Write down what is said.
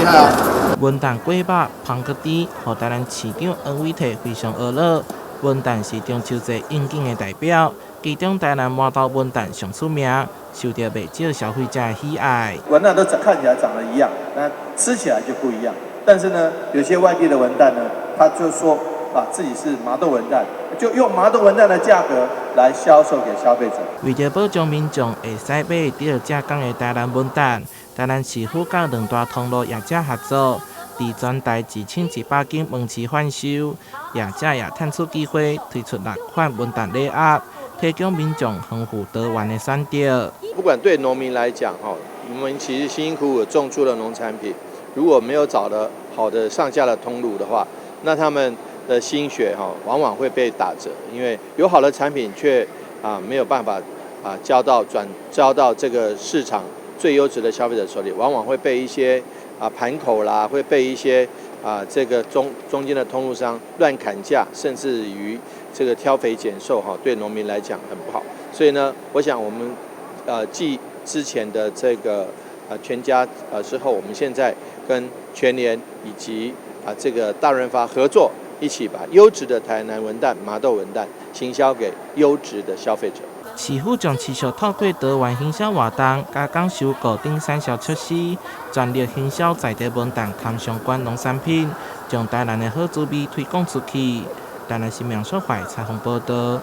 厉害啊！文旦粿肉、香葛甜，和台南市长黄伟綽非常娱乐。文旦是中秋节应景的代表，其中台南麻豆文旦上出名，受到不少消费者的喜爱。文旦都看起来长得一样，那吃起来就不一样。但是呢，有些外地的文旦呢，他就说自己是麻豆文旦，就用麻豆文旦的价格来销售给消费者。为了保障民众会使买到正港的台南文旦，台南市府甲两大通路业者合作，伫全台2100间门市贩售，业者也探出机会推出6款文旦礼盒，提供民众丰富多元的选择。不管对农民来讲，我们其实辛辛苦苦种出了农产品，如果没有找到好的上架的通路的话，那他们的心血往往会被打折，因为有好的产品却没有办法交到这个市场最优质的消费者手里，往往会被一些盘口啦，会被一些这个中间的通路商乱砍价，甚至于这个挑肥拣瘦对农民来讲很不好。所以呢，我想我们继之前的这个全家之后，我们现在跟全联以及这个大润发合作，一起把优质的台南文旦、麻豆文旦行销给优质的消费者。市府将持续透过多元行销活动，加强收固定产销措施，全力行销在地文旦及相关农产品，将台南的好滋味推广出去。台南新民所采采访报道。